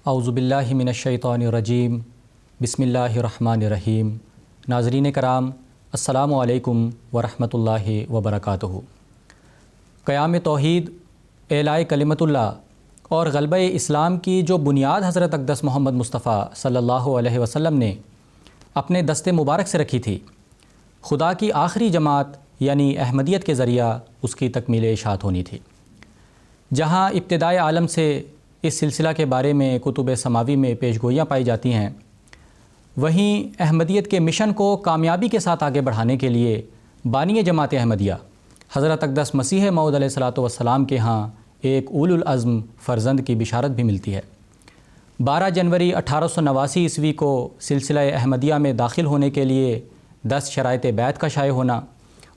اعوذ باللہ من الشیطان الرجیم بسم اللہ الرحمن الرحیم۔ ناظرین کرام، السلام علیکم ورحمۃ اللہ وبرکاتہ۔ قیام توحید، اعلاء کلمت اللہ اور غلبہ اسلام کی جو بنیاد حضرت اقدس محمد مصطفیٰ صلی اللہ علیہ وسلم نے اپنے دست مبارک سے رکھی تھی، خدا کی آخری جماعت یعنی احمدیت کے ذریعہ اس کی تکمیل اشاعت ہونی تھی۔ جہاں ابتدائے عالم سے اس سلسلہ کے بارے میں کتب سماوی میں پیش گوئیاں پائی جاتی ہیں، وہیں احمدیت کے مشن کو کامیابی کے ساتھ آگے بڑھانے کے لیے بانی جماعت احمدیہ حضرت اقدس مسیح موعود علیہ الصلوۃ والسلام کے ہاں ایک اولو العزم فرزند کی بشارت بھی ملتی ہے۔ 12 جنوری 1889 عیسوی کو سلسلہ احمدیہ میں داخل ہونے کے لیے 10 شرائط بیعت کا شائع ہونا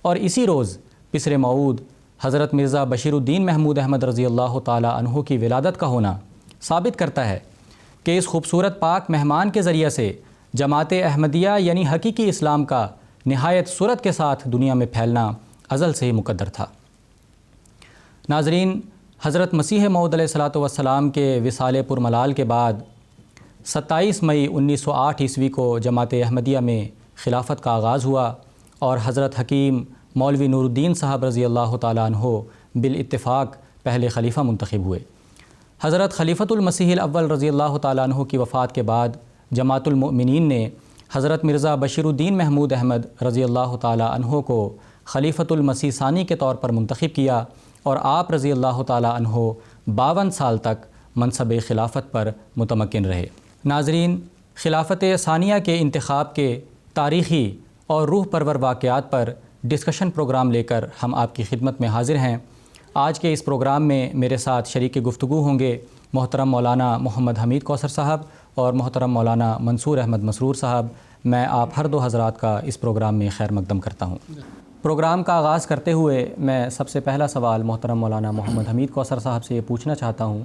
اور اسی روز پسر موعود حضرت مرزا بشیر الدین محمود احمد رضی اللہ تعالی عنہ کی ولادت کا ہونا ثابت کرتا ہے کہ اس خوبصورت پاک مہمان کے ذریعے سے جماعت احمدیہ یعنی حقیقی اسلام کا نہایت سرعت کے ساتھ دنیا میں پھیلنا ازل سے ہی مقدر تھا۔ ناظرین، حضرت مسیح موعود علیہ الصلوۃ والسلام کے وصال پرملال کے بعد 27 مئی 1908 عیسوی کو جماعت احمدیہ میں خلافت کا آغاز ہوا اور حضرت حکیم مولوی نور الدین صاحب رضی اللہ تعالیٰ عنہ بالاتفاق پہلے خلیفہ منتخب ہوئے۔ حضرت خلیفۃ المسیح الاول رضی اللہ تعالیٰ عنہ کی وفات کے بعد جماعت المؤمنین نے حضرت مرزا بشیر الدین محمود احمد رضی اللہ تعالیٰ عنہ کو خلیفۃ المسیح ثانی کے طور پر منتخب کیا اور آپ رضی اللہ تعالیٰ عنہ 52 سال تک منصب خلافت پر متمکن رہے۔ ناظرین، خلافت ثانیہ کے انتخاب کے تاریخی اور روح پرور واقعات پر ڈسکشن پروگرام لے کر ہم آپ کی خدمت میں حاضر ہیں۔ آج کے اس پروگرام میں میرے ساتھ شریک گفتگو ہوں گے محترم مولانا محمد حمید کوثر صاحب اور محترم مولانا منصور احمد مسرور صاحب۔ میں آپ ہر دو حضرات کا اس پروگرام میں خیر مقدم کرتا ہوں۔ پروگرام کا آغاز کرتے ہوئے میں سب سے پہلا سوال محترم مولانا محمد حمید کوثر صاحب سے یہ پوچھنا چاہتا ہوں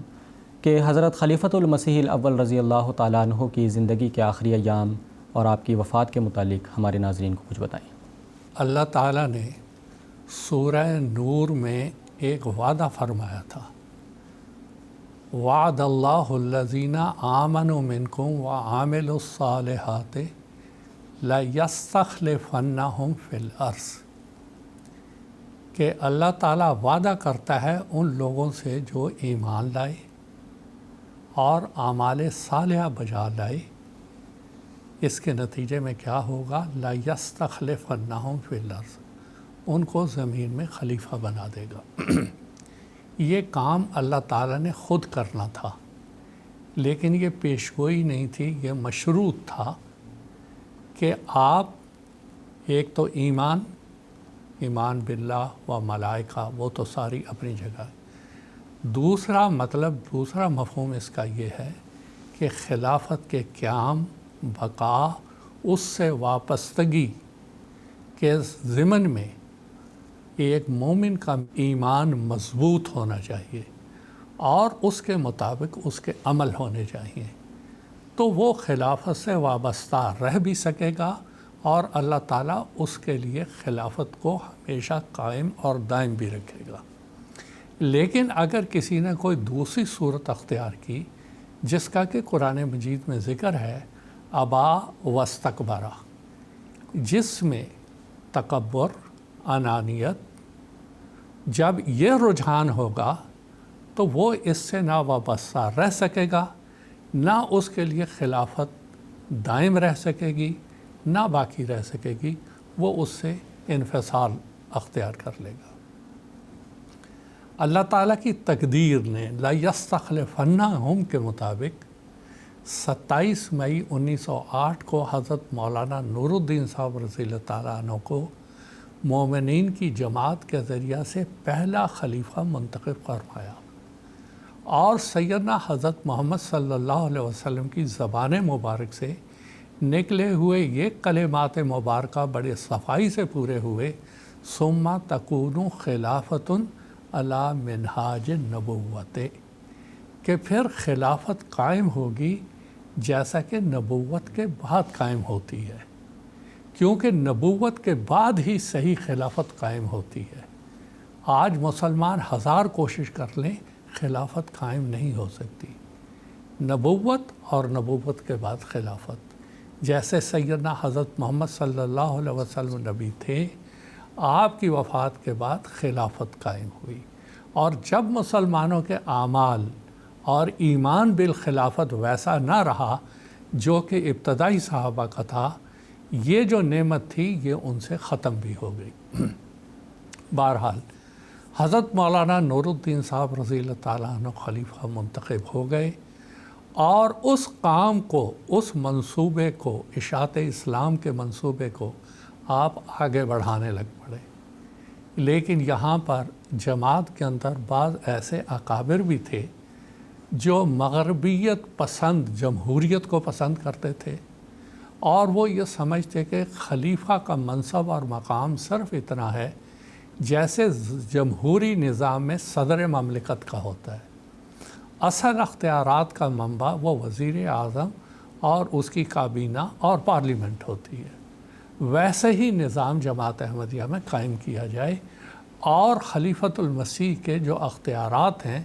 کہ حضرت خلیفۃ المسیح الاول رضی اللہ تعالیٰ عنہ کی زندگی کے آخری ایام اور آپ کی وفات کے متعلق ہمارے ناظرین کو کچھ بتائیں۔ اللہ تعالیٰ نے سورہ نور میں ایک وعدہ فرمایا تھا، وعد اللہ الذین آمنوا منکم وعملوا الصالحات لیستخلفنہم فی الارض، کہ اللہ تعالیٰ وعدہ کرتا ہے ان لوگوں سے جو ایمان لائے اور اعمال صالحہ بجا لائے۔ اس کے نتیجے میں کیا ہوگا؟ لیستخلفنہم فی الارض، ان کو زمین میں خلیفہ بنا دے گا۔ یہ کام اللہ تعالیٰ نے خود کرنا تھا، لیکن یہ پیشگوئی نہیں تھی، یہ مشروط تھا کہ آپ ایک تو ایمان باللہ و ملائکہ، وہ تو ساری اپنی جگہ۔ دوسرا مفہوم اس کا یہ ہے کہ خلافت کے قیام، بقا، اس سے وابستگی کے ضمن میں ایک مومن کا ایمان مضبوط ہونا چاہیے اور اس کے مطابق اس کے عمل ہونے چاہیے، تو وہ خلافت سے وابستہ رہ بھی سکے گا اور اللہ تعالیٰ اس کے لیے خلافت کو ہمیشہ قائم اور دائم بھی رکھے گا۔ لیکن اگر کسی نے کوئی دوسری صورت اختیار کی، جس کا کہ قرآن مجید میں ذکر ہے، ابا واستکبرا، جس میں تکبر، انانیت، جب یہ رجحان ہوگا تو وہ اس سے نہ وابستہ رہ سکے گا، نہ اس کے لیے خلافت دائم رہ سکے گی، نہ باقی رہ سکے گی، وہ اس سے انفصال اختیار کر لے گا۔ اللہ تعالیٰ کی تقدیر نے لیستخلفنہم کے مطابق 27 مئی 1908 کو حضرت مولانا نور الدین صاحب رضی اللہ تعالیٰ عنہ کو مومنین کی جماعت کے ذریعہ سے پہلا خلیفہ منتخب فرمایا، اور سیدنا حضرت محمد صلی اللہ علیہ وسلم کی زبان مبارک سے نکلے ہوئے یہ کلمات مبارکہ بڑے صفائی سے پورے ہوئے، ثم تکون خلافت علی منہاج النبوت، کہ پھر خلافت قائم ہوگی جیسا کہ نبوت کے بعد قائم ہوتی ہے، کیونکہ نبوت کے بعد ہی صحیح خلافت قائم ہوتی ہے۔ آج مسلمان 1000 کوشش کر لیں، خلافت قائم نہیں ہو سکتی۔ نبوت اور نبوت کے بعد خلافت۔ جیسے سیدنا حضرت محمد صلی اللہ علیہ وسلم نبی تھے، آپ کی وفات کے بعد خلافت قائم ہوئی، اور جب مسلمانوں کے اعمال اور ایمان بالخلافت ویسا نہ رہا جو کہ ابتدائی صحابہ کا تھا، یہ جو نعمت تھی یہ ان سے ختم بھی ہو گئی۔ بہرحال حضرت مولانا نور الدین صاحب رضی اللہ تعالیٰ عنہ خلیفہ منتخب ہو گئے، اور اس کام کو، اس منصوبے کو، اشاعت اسلام کے منصوبے کو آپ آگے بڑھانے لگ پڑے۔ لیکن یہاں پر جماعت کے اندر بعض ایسے اکابر بھی تھے جو مغربیت پسند، جمہوریت کو پسند کرتے تھے، اور وہ یہ سمجھتے کہ خلیفہ کا منصب اور مقام صرف اتنا ہے جیسے جمہوری نظام میں صدر مملکت کا ہوتا ہے۔ اصل اختیارات کا منبع وہ وزیر اعظم اور اس کی کابینہ اور پارلیمنٹ ہوتی ہے۔ ویسے ہی نظام جماعت احمدیہ میں قائم کیا جائے، اور خلیفۃ المسیح کے جو اختیارات ہیں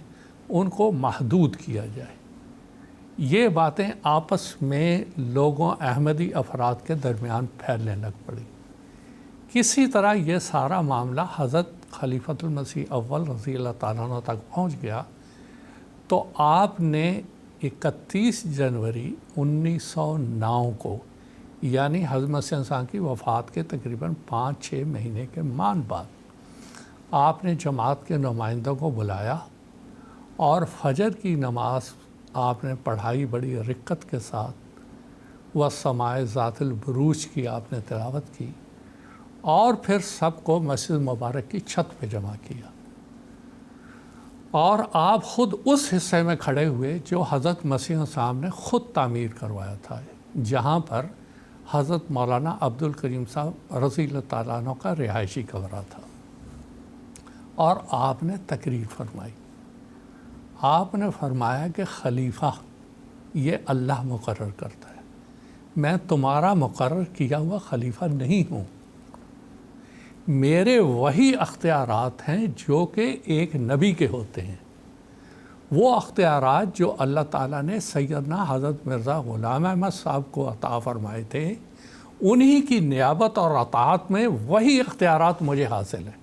ان کو محدود کیا جائے۔ یہ باتیں آپس میں لوگوں، احمدی افراد کے درمیان پھیلنے لگ پڑی۔ کسی طرح یہ سارا معاملہ حضرت خلیفۃ المسیح اول رضی اللہ تعالیٰ عنہ تک پہنچ گیا، تو آپ نے 31 جنوری 1909 کو، یعنی حضرت مسیح عیسیٰ کی وفات کے تقریباً 5-6 مہینے کے مان بعد، آپ نے جماعت کے نمائندوں کو بلایا، اور فجر کی نماز آپ نے پڑھائی بڑی رقت کے ساتھ، والسماء ذات البروج کی آپ نے تلاوت کی، اور پھر سب کو مسجد مبارک کی چھت پہ جمع کیا، اور آپ خود اس حصے میں کھڑے ہوئے جو حضرت مسیح صاحب نے خود تعمیر کروایا تھا، جہاں پر حضرت مولانا عبد الکریم صاحب رضی اللہ تعالیٰ عنہ کا رہائشی کمرہ تھا، اور آپ نے تقریر فرمائی۔ آپ نے فرمایا کہ خلیفہ یہ اللہ مقرر کرتا ہے، میں تمہارا مقرر کیا ہوا خلیفہ نہیں ہوں، میرے وہی اختیارات ہیں جو کہ ایک نبی کے ہوتے ہیں، وہ اختیارات جو اللہ تعالیٰ نے سیدنا حضرت مرزا غلام احمد صاحب کو عطا فرمائے تھے، انہی کی نیابت اور اطاعت میں وہی اختیارات مجھے حاصل ہیں۔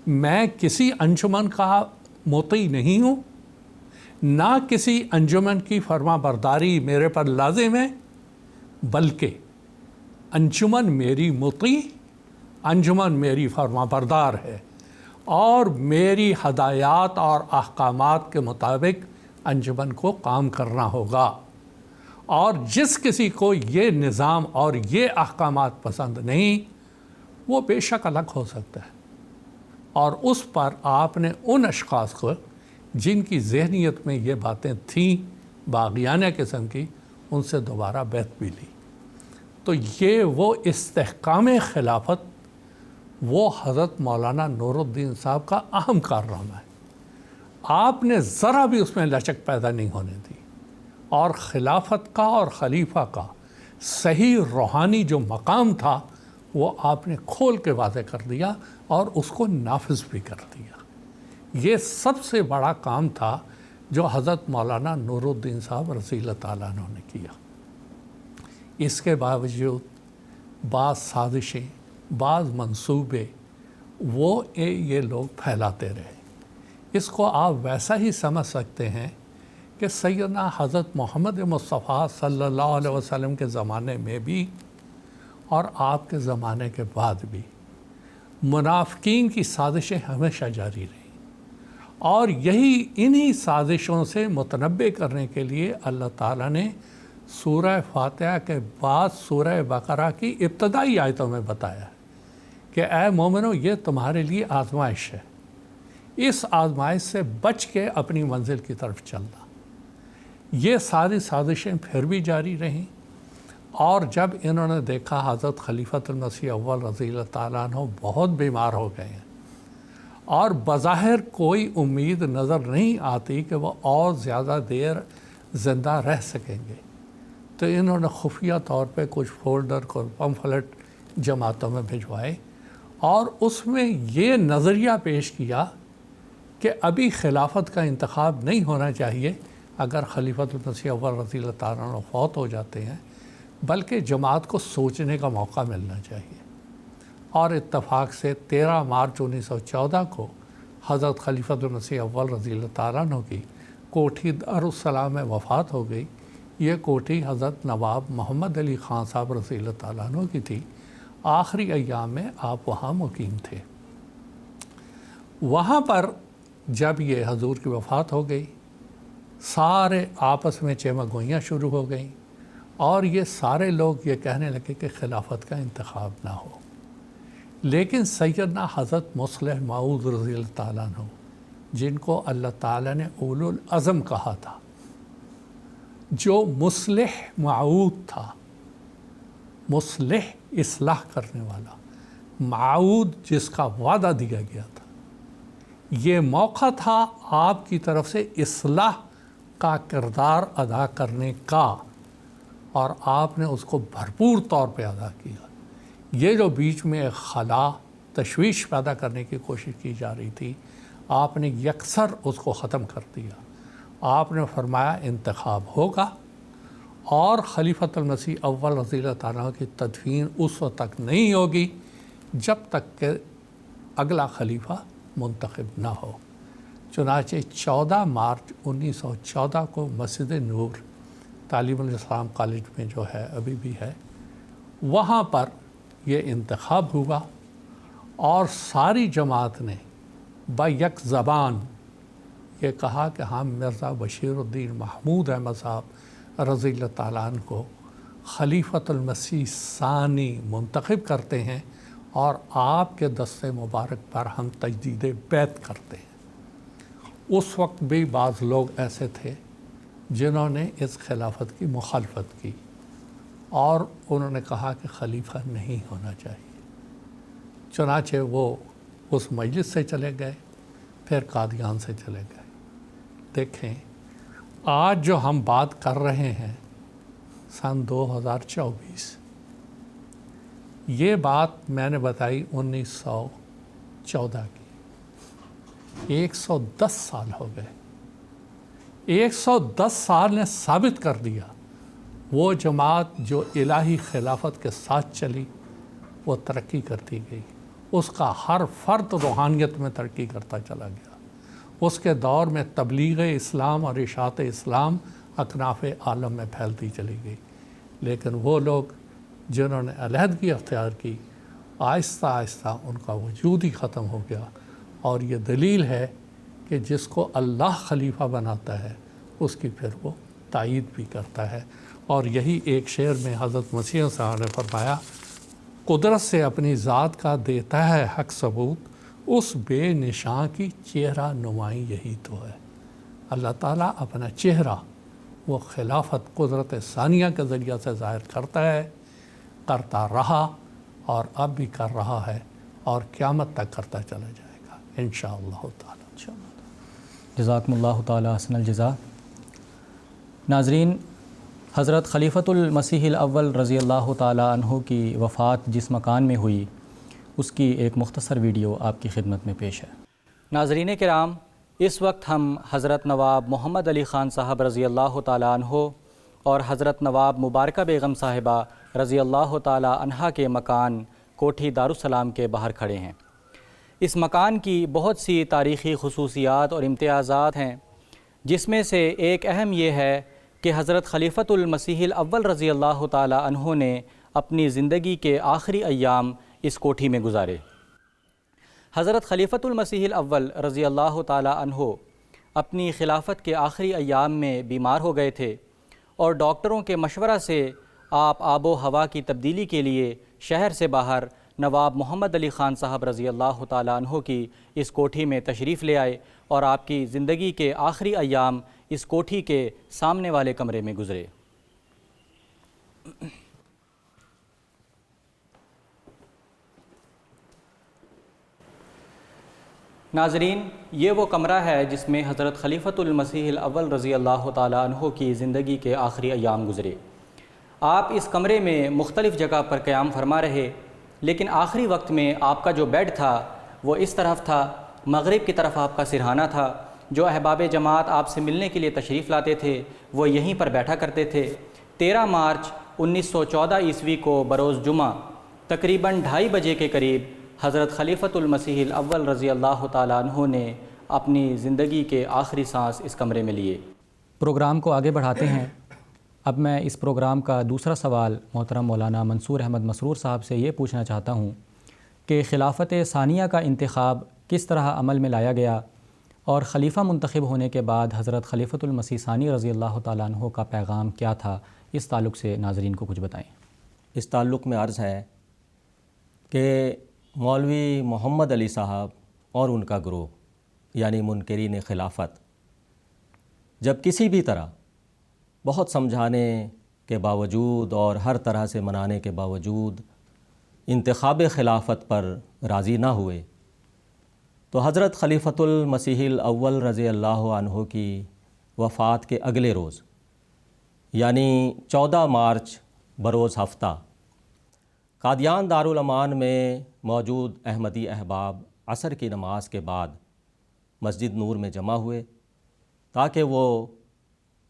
میں کسی انجمن کا مطیع نہیں ہوں، نہ کسی انجمن کی فرما برداری میرے پر لازم ہے، بلکہ انجمن میری مطیع، انجمن میری فرما بردار ہے، اور میری ہدایات اور احکامات کے مطابق انجمن کو کام کرنا ہوگا، اور جس کسی کو یہ نظام اور یہ احکامات پسند نہیں، وہ بے شک الگ ہو سکتا ہے۔ اور اس پر آپ نے ان اشخاص کو جن کی ذہنیت میں یہ باتیں تھیں باغیانہ قسم کی، ان سے دوبارہ بیعت بھی لی۔ تو یہ وہ استحکام خلافت، وہ حضرت مولانا نور الدین صاحب کا اہم کارنامہ ہے۔ آپ نے ذرا بھی اس میں لچک پیدا نہیں ہونے دی، اور خلافت کا اور خلیفہ کا صحیح روحانی جو مقام تھا وہ آپ نے کھول کے واضح کر دیا، اور اس کو نافذ بھی کر دیا۔ یہ سب سے بڑا کام تھا جو حضرت مولانا نور الدین صاحب رضی اللہ تعالیٰ عنہ نے کیا۔ اس کے باوجود بعض سازشیں، بعض منصوبے یہ لوگ پھیلاتے رہے۔ اس کو آپ ویسا ہی سمجھ سکتے ہیں کہ سیدنا حضرت محمد مصطفیٰ صلی اللہ علیہ وسلم کے زمانے میں بھی اور آپ کے زمانے کے بعد بھی منافقین کی سازشیں ہمیشہ جاری رہیں، اور انہی سازشوں سے متنبع کرنے کے لیے اللہ تعالیٰ نے سورہ فاتحہ کے بعد سورہ بقرہ کی ابتدائی آیتوں میں بتایا ہے کہ اے مومنو، یہ تمہارے لیے آزمائش ہے، اس آزمائش سے بچ کے اپنی منزل کی طرف چلنا۔ یہ ساری سازشیں پھر بھی جاری رہیں، اور جب انہوں نے دیکھا حضرت خلیفۃ المسیح اول رضی اللہ تعالیٰ عنہ بہت بیمار ہو گئے ہیں، اور بظاہر کوئی امید نظر نہیں آتی کہ وہ اور زیادہ دیر زندہ رہ سکیں گے، تو انہوں نے خفیہ طور پہ کچھ فولڈر کو پمفلٹ جماعتوں میں بھجوائے، اور اس میں یہ نظریہ پیش کیا کہ ابھی خلافت کا انتخاب نہیں ہونا چاہیے، اگر خلیفۃ المسیح اول رضی اللہ تعالیٰ عنہ فوت ہو جاتے ہیں، بلکہ جماعت کو سوچنے کا موقع ملنا چاہیے۔ اور اتفاق سے 13 مارچ 1914 کو حضرت خلیفۃ المسیح اول رضی اللہ تعالیٰ عنہ کی کوٹھی دارالسلام میں وفات ہو گئی۔ یہ کوٹھی حضرت نواب محمد علی خان صاحب رضی اللہ تعالیٰ عنہ کی تھی۔ آخری ایام میں آپ وہاں مقیم تھے۔ وہاں پر جب یہ حضور کی وفات ہو گئی، سارے آپس میں چیمہ گوئیاں شروع ہو گئیں، اور یہ سارے لوگ یہ کہنے لگے کہ خلافت کا انتخاب نہ ہو۔ لیکن سیدنا حضرت مصلح موعود رضی اللہ تعالیٰ عنہ، جن کو اللہ تعالیٰ نے اولو العزم کہا تھا، جو مصلح موعود تھا، مصلح اصلاح کرنے والا، موعود جس کا وعدہ دیا گیا تھا، یہ موقع تھا آپ کی طرف سے اصلاح کا کردار ادا کرنے کا، اور آپ نے اس کو بھرپور طور پہ ادا کیا۔ یہ جو بیچ میں ایک خلا، تشویش پیدا کرنے کی کوشش کی جا رہی تھی، آپ نے یکسر اس کو ختم کر دیا۔ آپ نے فرمایا انتخاب ہوگا، اور خلیفۃ المسیح اول رضی اللہ تعالیٰ کی تدفین اس وقت تک نہیں ہوگی جب تک کہ اگلا خلیفہ منتخب نہ ہو۔ چنانچہ 14 مارچ 1914 کو مسجد نور، تعلیم الاسلام کالج میں جو ہے ابھی بھی ہے، وہاں پر یہ انتخاب ہوا، اور ساری جماعت نے بیک زبان یہ کہا کہ ہم مرزا بشیر الدین محمود احمد صاحب رضی اللہ تعالیٰ عنہ کو خلیفۃ المسیح ثانی منتخب کرتے ہیں، اور آپ کے دست مبارک پر ہم تجدید بیعت کرتے ہیں۔ اس وقت بھی بعض لوگ ایسے تھے جنہوں نے اس خلافت کی مخالفت کی، اور انہوں نے کہا کہ خلیفہ نہیں ہونا چاہیے۔ چنانچہ وہ اس مجلس سے چلے گئے، پھر قادیان سے چلے گئے۔ دیکھیں، آج جو ہم بات کر رہے ہیں سن 2024، یہ بات میں نے بتائی 1914 کی۔ 110 سال ہو گئے۔ 110 سال نے ثابت کر دیا وہ جماعت جو الہی خلافت کے ساتھ چلی، وہ ترقی کرتی گئی۔ اس کا ہر فرد روحانیت میں ترقی کرتا چلا گیا۔ اس کے دور میں تبلیغ اسلام اور اشاعت اسلام اکناف عالم میں پھیلتی چلی گئی۔ لیکن وہ لوگ جنہوں نے علیحدگی اختیار کی، آہستہ آہستہ ان کا وجود ہی ختم ہو گیا۔ اور یہ دلیل ہے کہ جس کو اللہ خلیفہ بناتا ہے اس کی پھر وہ تائید بھی کرتا ہے۔ اور یہی ایک شعر میں حضرت مسیح صاحب نے فرمایا، قدرت سے اپنی ذات کا دیتا ہے حق ثبوت، اس بے نشان کی چہرہ نمائی یہی تو ہے۔ اللہ تعالیٰ اپنا چہرہ وہ خلافت قدرت ثانیہ کے ذریعہ سے ظاہر کرتا ہے، کرتا رہا اور اب بھی کر رہا ہے، اور قیامت تک کرتا چلا جائے گا انشاءاللہ تعالیٰ۔ جزاکم اللہ تعالیٰ حسن الجزا۔ ناظرین، حضرت خلیفۃ المسیح الاول رضی اللہ تعالیٰ عنہ کی وفات جس مکان میں ہوئی، اس کی ایک مختصر ویڈیو آپ کی خدمت میں پیش ہے۔ ناظرین کرام، اس وقت ہم حضرت نواب محمد علی خان صاحب رضی اللہ تعالیٰ عنہ اور حضرت نواب مبارکہ بیگم صاحبہ رضی اللہ تعالیٰ عنہا کے مکان کوٹھی دارالسلام کے باہر کھڑے ہیں۔ اس مکان کی بہت سی تاریخی خصوصیات اور امتیازات ہیں، جس میں سے ایک اہم یہ ہے کہ حضرت خلیفۃ المسیح الاول رضی اللہ تعالیٰ عنہ نے اپنی زندگی کے آخری ایام اس کوٹھی میں گزارے۔ حضرت خلیفۃ المسیح الاول رضی اللہ تعالیٰ عنہ اپنی خلافت کے آخری ایام میں بیمار ہو گئے تھے، اور ڈاکٹروں کے مشورہ سے آپ آب و ہوا کی تبدیلی کے لیے شہر سے باہر نواب محمد علی خان صاحب رضی اللہ تعالیٰ عنہ کی اس کوٹھی میں تشریف لے آئے، اور آپ کی زندگی کے آخری ایام اس کوٹھی کے سامنے والے کمرے میں گزرے۔ ناظرین، یہ وہ کمرہ ہے جس میں حضرت خلیفۃ المسیح الاول رضی اللہ تعالیٰ عنہ کی زندگی کے آخری ایام گزرے۔ آپ اس کمرے میں مختلف جگہ پر قیام فرما رہے، لیکن آخری وقت میں آپ کا جو بیڈ تھا وہ اس طرف تھا، مغرب کی طرف آپ کا سرہانہ تھا، جو احباب جماعت آپ سے ملنے کے لیے تشریف لاتے تھے وہ یہیں پر بیٹھا کرتے تھے۔ 13 مارچ 1914 عیسوی کو بروز جمعہ تقریباً 2:30 بجے کے قریب حضرت خلیفۃ المسیح الاول رضی اللہ تعالیٰ عنہ نے اپنی زندگی کے آخری سانس اس کمرے میں لیے۔ پروگرام کو آگے بڑھاتے ہیں۔ اب میں اس پروگرام کا دوسرا سوال محترم مولانا منصور احمد مسرور صاحب سے یہ پوچھنا چاہتا ہوں کہ خلافت ثانیہ کا انتخاب کس طرح عمل میں لایا گیا، اور خلیفہ منتخب ہونے کے بعد حضرت خلیفۃ المسیح ثانی رضی اللہ تعالیٰ عنہ کا پیغام کیا تھا؟ اس تعلق سے ناظرین کو کچھ بتائیں۔ اس تعلق میں عرض ہے کہ مولوی محمد علی صاحب اور ان کا گروہ یعنی منکرین خلافت جب کسی بھی طرح بہت سمجھانے کے باوجود اور ہر طرح سے منانے کے باوجود انتخاب خلافت پر راضی نہ ہوئے تو حضرت خلیفۃ المسیح الاول رضی اللہ عنہ کی وفات کے اگلے روز یعنی 14 مارچ بروز ہفتہ قادیان دارالامان میں موجود احمدی احباب عصر کی نماز کے بعد مسجد نور میں جمع ہوئے تاکہ وہ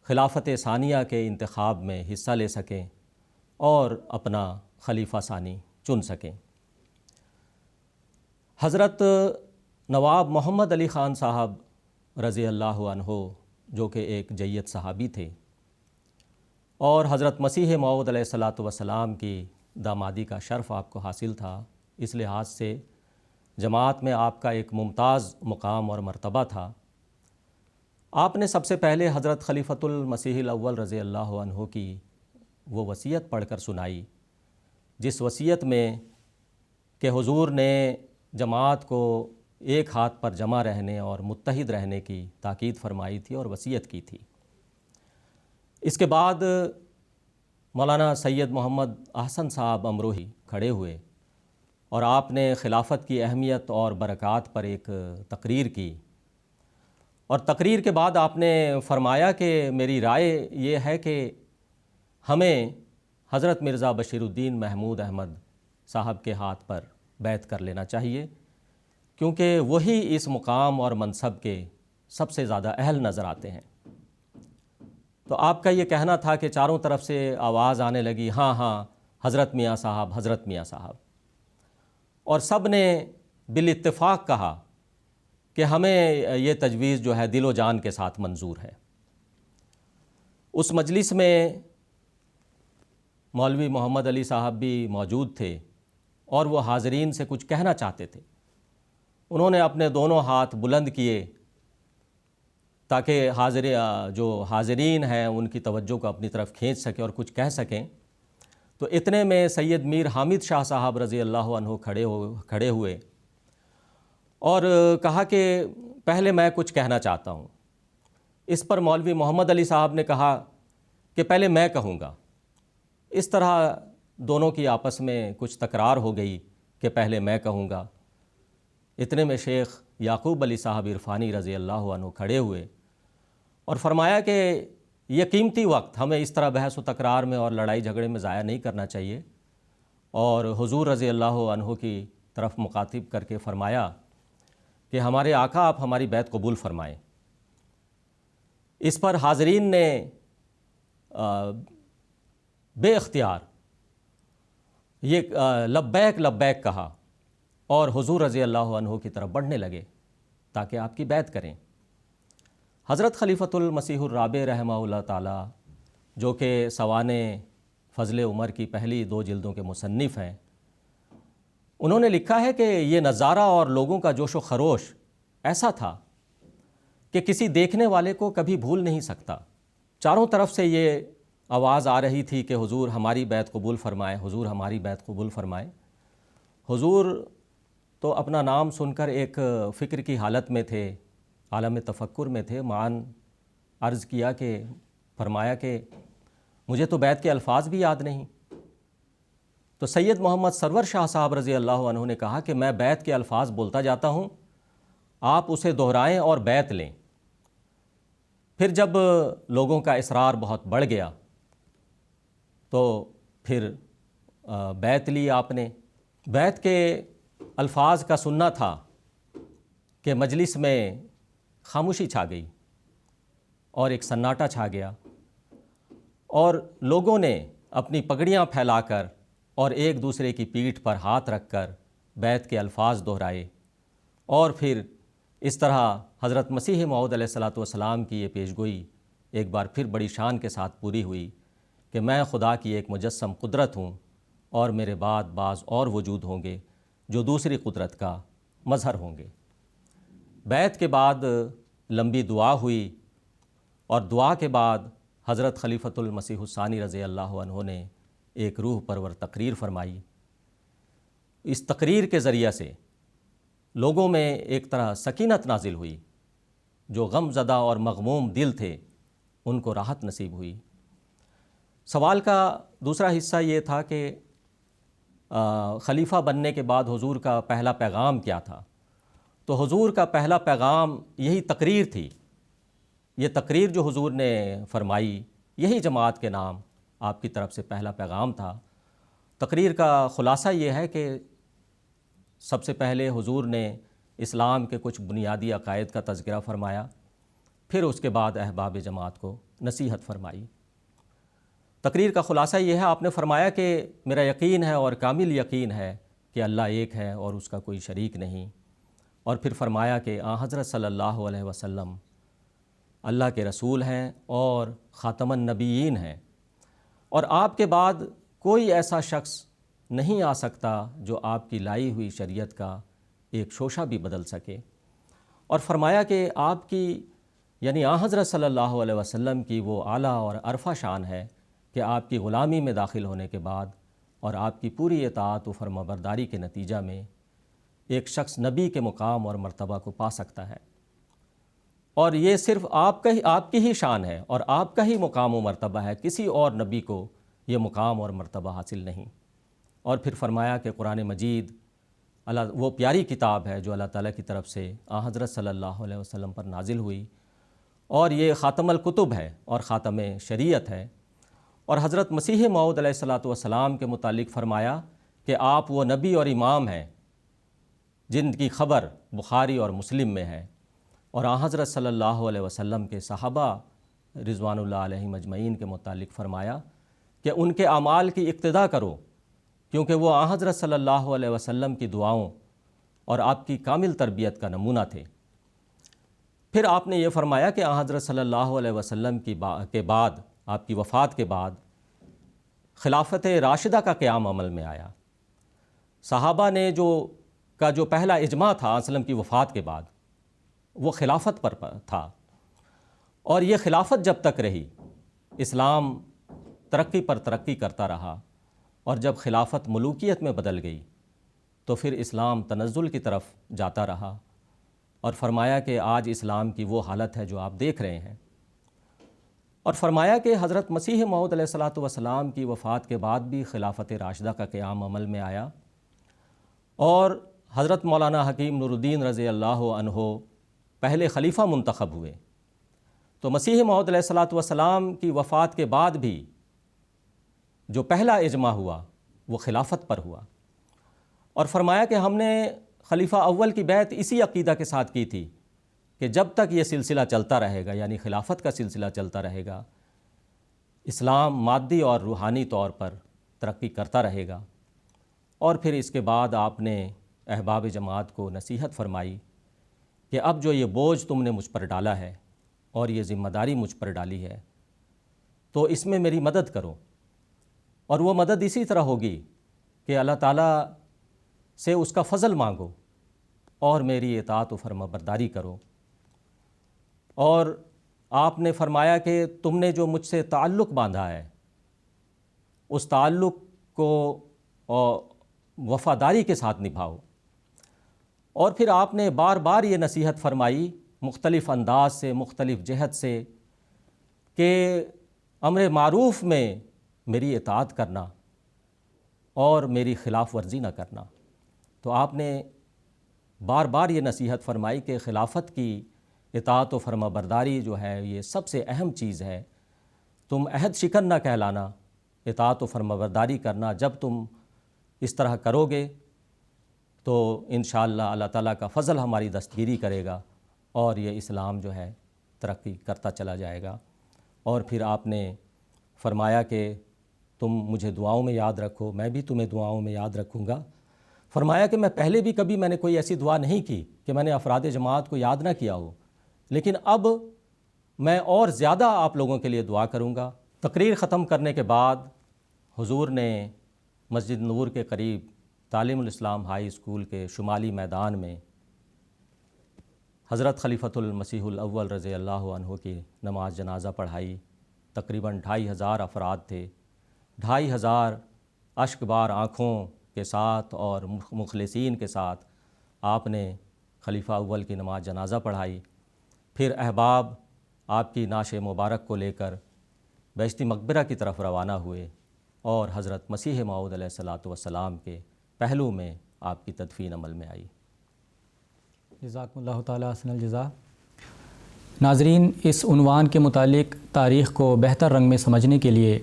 خلافت ثانیہ کے انتخاب میں حصہ لے سکیں اور اپنا خلیفہ ثانی چن سکیں۔ حضرت نواب محمد علی خان صاحب رضی اللہ عنہ جو کہ ایک جید صحابی تھے اور حضرت مسیح موعود علیہ الصلاۃ والسلام کی دامادی کا شرف آپ کو حاصل تھا، اس لحاظ سے جماعت میں آپ کا ایک ممتاز مقام اور مرتبہ تھا۔ آپ نے سب سے پہلے حضرت خلیفۃ المسیح الاول رضی اللہ عنہ کی وہ وصیت پڑھ کر سنائی جس وصیت میں کہ حضور نے جماعت کو ایک ہاتھ پر جمع رہنے اور متحد رہنے کی تاکید فرمائی تھی اور وصیت کی تھی۔ اس کے بعد مولانا سید محمد احسن صاحب امروہی کھڑے ہوئے اور آپ نے خلافت کی اہمیت اور برکات پر ایک تقریر کی، اور تقریر کے بعد آپ نے فرمایا کہ میری رائے یہ ہے کہ ہمیں حضرت مرزا بشیر الدین محمود احمد صاحب کے ہاتھ پر بیعت کر لینا چاہیے کیونکہ وہی اس مقام اور منصب کے سب سے زیادہ اہل نظر آتے ہیں۔ تو آپ کا یہ کہنا تھا کہ چاروں طرف سے آواز آنے لگی ہاں ہاں حضرت میاں صاحب، حضرت میاں صاحب، اور سب نے بالاتفاق کہا کہ ہمیں یہ تجویز جو ہے دل و جان کے ساتھ منظور ہے۔ اس مجلس میں مولوی محمد علی صاحب بھی موجود تھے اور وہ حاضرین سے کچھ کہنا چاہتے تھے۔ انہوں نے اپنے دونوں ہاتھ بلند کیے تاکہ جو حاضرین ہیں ان کی توجہ کو اپنی طرف کھینچ سکیں اور کچھ کہہ سکیں، تو اتنے میں سید میر حامد شاہ صاحب رضی اللہ عنہ کھڑے ہوئے اور کہا کہ پہلے میں کچھ کہنا چاہتا ہوں۔ اس پر مولوی محمد علی صاحب نے کہا کہ پہلے میں کہوں گا۔ اس طرح دونوں کی آپس میں کچھ تکرار ہو گئی کہ پہلے میں کہوں گا۔ اتنے میں شیخ یعقوب علی صاحب عرفانی رضی اللہ عنہ کھڑے ہوئے اور فرمایا کہ یہ قیمتی وقت ہمیں اس طرح بحث و تکرار میں اور لڑائی جھگڑے میں ضائع نہیں کرنا چاہیے، اور حضور رضی اللہ عنہ کی طرف مخاطب کر کے فرمایا کہ ہمارے آقا آپ ہماری بیعت قبول فرمائیں۔ اس پر حاضرین نے بے اختیار یہ لبیک لبیک کہا اور حضور رضی اللہ عنہ کی طرف بڑھنے لگے تاکہ آپ کی بیعت کریں۔ حضرت خلیفۃ المسیح الرابع رحمہ اللہ تعالی جو کہ سوانح فضل عمر کی پہلی 2 جلدوں کے مصنف ہیں، انہوں نے لکھا ہے کہ یہ نظارہ اور لوگوں کا جوش و خروش ایسا تھا کہ کسی دیکھنے والے کو کبھی بھول نہیں سکتا۔ چاروں طرف سے یہ آواز آ رہی تھی کہ حضور ہماری بیعت قبول فرمائے، حضور ہماری بیعت قبول فرمائے۔ حضور تو اپنا نام سن کر ایک فکر کی حالت میں تھے، عالم تفکر میں تھے۔ معاً عرض کیا کہ فرمایا کہ مجھے تو بیعت کے الفاظ بھی یاد نہیں۔ تو سید محمد سرور شاہ صاحب رضی اللہ عنہ نے کہا کہ میں بیعت کے الفاظ بولتا جاتا ہوں، آپ اسے دہرائیں اور بیعت لیں۔ پھر جب لوگوں کا اصرار بہت بڑھ گیا تو پھر بیعت لی آپ نے۔ بیعت کے الفاظ کا سننا تھا کہ مجلس میں خاموشی چھا گئی اور ایک سناٹا چھا گیا، اور لوگوں نے اپنی پگڑیاں پھیلا کر اور ایک دوسرے کی پیٹھ پر ہاتھ رکھ کر بیعت کے الفاظ دہرائے، اور پھر اس طرح حضرت مسیح موعود علیہ الصلوۃ والسلام کی یہ پیشگوئی ایک بار پھر بڑی شان کے ساتھ پوری ہوئی کہ میں خدا کی ایک مجسم قدرت ہوں، اور میرے بعد بعض اور وجود ہوں گے جو دوسری قدرت کا مظہر ہوں گے۔ بیعت کے بعد لمبی دعا ہوئی، اور دعا کے بعد حضرت خلیفۃ المسیح الثانی رضی اللہ عنہ نے ایک روح پرور تقریر فرمائی۔ اس تقریر کے ذریعہ سے لوگوں میں ایک طرح سکینت نازل ہوئی، جو غم زدہ اور مغموم دل تھے ان کو راحت نصیب ہوئی۔ سوال کا دوسرا حصہ یہ تھا کہ خلیفہ بننے کے بعد حضور کا پہلا پیغام کیا تھا؟ تو حضور کا پہلا پیغام یہی تقریر تھی۔ یہ تقریر جو حضور نے فرمائی، یہی جماعت کے نام آپ کی طرف سے پہلا پیغام تھا۔ تقریر کا خلاصہ یہ ہے کہ سب سے پہلے حضور نے اسلام کے کچھ بنیادی عقائد کا تذکرہ فرمایا، پھر اس کے بعد احباب جماعت کو نصیحت فرمائی۔ تقریر کا خلاصہ یہ ہے، آپ نے فرمایا کہ میرا یقین ہے اور کامل یقین ہے کہ اللہ ایک ہے اور اس کا کوئی شریک نہیں، اور پھر فرمایا کہ حضرت صلی اللہ علیہ وسلم اللہ کے رسول ہیں اور خاتم النبیین ہیں، اور آپ کے بعد کوئی ایسا شخص نہیں آ سکتا جو آپ کی لائی ہوئی شریعت کا ایک شوشہ بھی بدل سکے۔ اور فرمایا کہ آپ کی یعنی حضرت صلی اللہ علیہ وسلم کی وہ اعلیٰ اور عرفہ شان ہے کہ آپ کی غلامی میں داخل ہونے کے بعد اور آپ کی پوری اطاعت و فرمانبرداری کے نتیجہ میں ایک شخص نبی کے مقام اور مرتبہ کو پا سکتا ہے، اور یہ صرف آپ کی ہی شان ہے اور آپ کا ہی مقام و مرتبہ ہے، کسی اور نبی کو یہ مقام اور مرتبہ حاصل نہیں۔ اور پھر فرمایا کہ قرآن مجید وہ پیاری کتاب ہے جو اللہ تعالیٰ کی طرف سے حضرت صلی اللہ علیہ وسلم پر نازل ہوئی، اور یہ خاتم الکتب ہے اور خاتم شریعت ہے۔ اور حضرت مسیح موعود علیہ الصلوۃ والسلام کے متعلق فرمایا کہ آپ وہ نبی اور امام ہیں جن کی خبر بخاری اور مسلم میں ہے، اور حضرت صلی اللہ علیہ وسلم کے صحابہ رضوان اللہ علیہم اجمعین کے متعلق فرمایا کہ ان کے اعمال کی اقتداء کرو، کیونکہ وہ حضرت صلی اللہ علیہ وسلم کی دعاؤں اور آپ کی کامل تربیت کا نمونہ تھے۔ پھر آپ نے یہ فرمایا کہ حضرت صلی اللہ علیہ وسلم کے بعد، آپ کی وفات کے بعد خلافت راشدہ کا قیام عمل میں آیا۔ صحابہ نے جو پہلا اجماع تھا اسلم کی وفات کے بعد، وہ خلافت پر تھا، اور یہ خلافت جب تک رہی اسلام ترقی پر ترقی کرتا رہا، اور جب خلافت ملوکیت میں بدل گئی تو پھر اسلام تنزل کی طرف جاتا رہا، اور فرمایا کہ آج اسلام کی وہ حالت ہے جو آپ دیکھ رہے ہیں۔ اور فرمایا کہ حضرت مسیح موعود علیہ الصلوۃ والسلام کی وفات کے بعد بھی خلافت راشدہ کا قیام عمل میں آیا، اور حضرت مولانا حکیم نور الدین رضی اللہ عنہ پہلے خلیفہ منتخب ہوئے۔ تو مسیح موعود علیہ الصلوۃ والسلام کی وفات کے بعد بھی جو پہلا اجماع ہوا وہ خلافت پر ہوا، اور فرمایا کہ ہم نے خلیفہ اول کی بیعت اسی عقیدہ کے ساتھ کی تھی کہ جب تک یہ سلسلہ چلتا رہے گا، یعنی خلافت کا سلسلہ چلتا رہے گا، اسلام مادی اور روحانی طور پر ترقی کرتا رہے گا۔ اور پھر اس کے بعد آپ نے احباب جماعت کو نصیحت فرمائی کہ اب جو یہ بوجھ تم نے مجھ پر ڈالا ہے اور یہ ذمہ داری مجھ پر ڈالی ہے، تو اس میں میری مدد کرو، اور وہ مدد اسی طرح ہوگی کہ اللہ تعالیٰ سے اس کا فضل مانگو اور میری اطاعت و فرمانبرداری کرو۔ اور آپ نے فرمایا کہ تم نے جو مجھ سے تعلق باندھا ہے اس تعلق کو وفاداری کے ساتھ نبھاؤ۔ اور پھر آپ نے بار بار یہ نصیحت فرمائی مختلف انداز سے، مختلف جہت سے، کہ امر معروف میں میری اطاعت کرنا اور میری خلاف ورزی نہ کرنا۔ تو آپ نے بار بار یہ نصیحت فرمائی کہ خلافت کی اطاعت و فرمانبرداری جو ہے یہ سب سے اہم چیز ہے، تم عہد شکن نہ کہلانا، اطاعت و فرمانبرداری کرنا۔ جب تم اس طرح کرو گے تو انشاءاللہ اللہ تعالیٰ کا فضل ہماری دستگیری کرے گا، اور یہ اسلام جو ہے ترقی کرتا چلا جائے گا۔ اور پھر آپ نے فرمایا کہ تم مجھے دعاؤں میں یاد رکھو، میں بھی تمہیں دعاؤں میں یاد رکھوں گا۔ فرمایا کہ میں پہلے بھی کبھی میں نے کوئی ایسی دعا نہیں کی کہ میں نے افراد جماعت کو یاد نہ کیا ہو، لیکن اب میں اور زیادہ آپ لوگوں کے لیے دعا کروں گا۔ تقریر ختم کرنے کے بعد حضور نے مسجد نور کے قریب تعلیم الاسلام ہائی اسکول کے شمالی میدان میں حضرت خلیفۃ المسیح الاول رضی اللہ عنہ کی نماز جنازہ پڑھائی۔ تقریباً 2500 افراد تھے، 2500 اشک بار آنکھوں کے ساتھ اور مخلصین کے ساتھ آپ نے خلیفہ اول کی نماز جنازہ پڑھائی۔ پھر احباب آپ کی نعش مبارک کو لے کر بہشتی مقبرہ کی طرف روانہ ہوئے اور حضرت مسیح موعود علیہ الصلاۃ والسلام کے پہلو میں آپ کی تدفین عمل میں آئی۔ جزاکم اللہ تعالیٰ احسن الجزاء۔ ناظرین، اس عنوان کے متعلق تاریخ کو بہتر رنگ میں سمجھنے کے لیے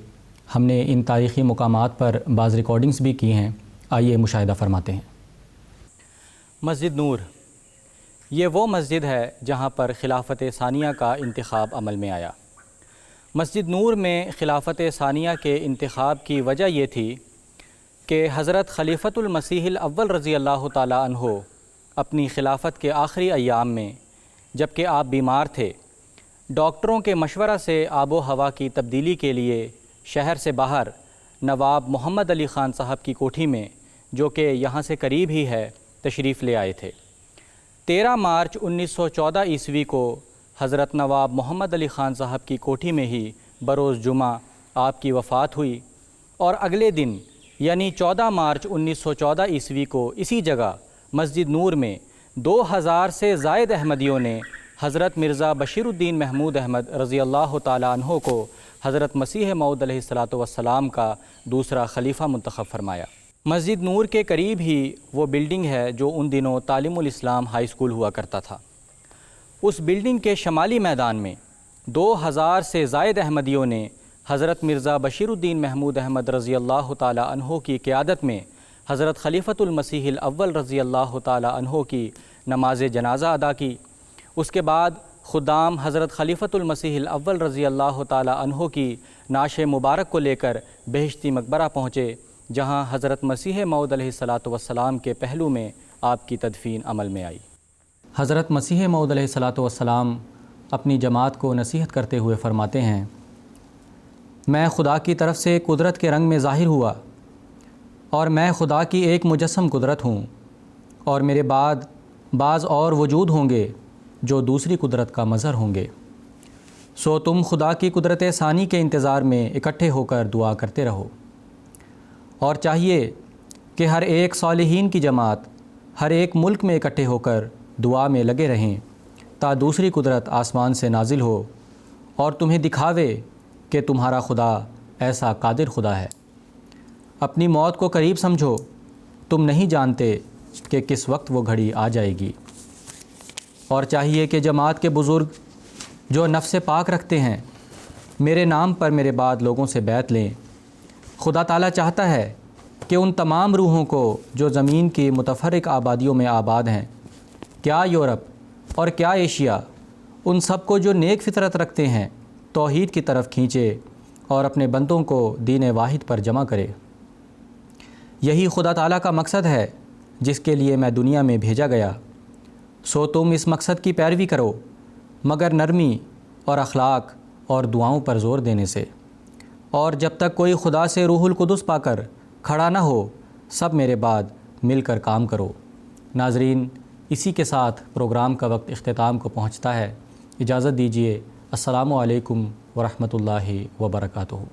ہم نے ان تاریخی مقامات پر بعض ریکارڈنگز بھی کی ہیں، آئیے مشاہدہ فرماتے ہیں۔ مسجد نور، یہ وہ مسجد ہے جہاں پر خلافت ثانیہ کا انتخاب عمل میں آیا۔ مسجد نور میں خلافت ثانیہ کے انتخاب کی وجہ یہ تھی کہ حضرت خلیفۃ المسیح الاول رضی اللہ تعالیٰ عنہ اپنی خلافت کے آخری ایام میں جب کہ آپ بیمار تھے، ڈاکٹروں کے مشورہ سے آب و ہوا کی تبدیلی کے لیے شہر سے باہر نواب محمد علی خان صاحب کی کوٹھی میں، جو کہ یہاں سے قریب ہی ہے، تشریف لے آئے تھے۔ 13 مارچ 1914 عیسوی کو حضرت نواب محمد علی خان صاحب کی کوٹھی میں ہی بروز جمعہ آپ کی وفات ہوئی، اور اگلے دن یعنی 14 مارچ 1914 عیسوی کو اسی جگہ مسجد نور میں 2000 سے زائد احمدیوں نے حضرت مرزا بشیر الدین محمود احمد رضی اللہ تعالیٰ عنہ کو حضرت مسیح موعود علیہ الصلاۃ والسلام کا دوسرا خلیفہ منتخب فرمایا۔ مسجد نور کے قریب ہی وہ بلڈنگ ہے جو ان دنوں تعلیم الاسلام ہائی اسکول ہوا کرتا تھا۔ اس بلڈنگ کے شمالی میدان میں 2000 سے زائد احمدیوں نے حضرت مرزا بشیر الدین محمود احمد رضی اللہ تعالیٰ عنہ کی قیادت میں حضرت خلیفۃ المسیح الاول رضی اللہ تعالیٰ عنہ کی نماز جنازہ ادا کی۔ اس کے بعد خدام حضرت خلیفۃ المسیح الاول رضی اللہ تعالیٰ عنہ کی نعش مبارک کو لے کر بہشتی مقبرہ پہنچے، جہاں حضرت مسیح موعود علیہ الصلاۃ والسلام کے پہلو میں آپ کی تدفین عمل میں آئی۔ حضرت مسیح موعود علیہ الصلاۃ والسلام اپنی جماعت کو نصیحت کرتے ہوئے فرماتے ہیں، میں خدا کی طرف سے قدرت کے رنگ میں ظاہر ہوا، اور میں خدا کی ایک مجسم قدرت ہوں، اور میرے بعد بعض اور وجود ہوں گے جو دوسری قدرت کا مظہر ہوں گے، سو تم خدا کی قدرت ثانی کے انتظار میں اکٹھے ہو کر دعا کرتے رہو، اور چاہیے کہ ہر ایک صالحین کی جماعت ہر ایک ملک میں اکٹھے ہو کر دعا میں لگے رہیں تا دوسری قدرت آسمان سے نازل ہو اور تمہیں دکھاوے کہ تمہارا خدا ایسا قادر خدا ہے۔ اپنی موت کو قریب سمجھو، تم نہیں جانتے کہ کس وقت وہ گھڑی آ جائے گی، اور چاہیے کہ جماعت کے بزرگ جو نفس پاک رکھتے ہیں میرے نام پر میرے بعد لوگوں سے بیعت لیں۔ خدا تعالیٰ چاہتا ہے کہ ان تمام روحوں کو جو زمین کی متفرق آبادیوں میں آباد ہیں، کیا یورپ اور کیا ایشیا، ان سب کو جو نیک فطرت رکھتے ہیں توحید کی طرف کھینچے اور اپنے بندوں کو دین واحد پر جمع کرے۔ یہی خدا تعالیٰ کا مقصد ہے جس کے لیے میں دنیا میں بھیجا گیا، سو تم اس مقصد کی پیروی کرو، مگر نرمی اور اخلاق اور دعاؤں پر زور دینے سے، اور جب تک کوئی خدا سے روح القدس پا کر کھڑا نہ ہو سب میرے بعد مل کر کام کرو۔ ناظرین، اسی کے ساتھ پروگرام کا وقت اختتام کو پہنچتا ہے، اجازت دیجیے، السلام علیکم ورحمۃ اللہ وبرکاتہ۔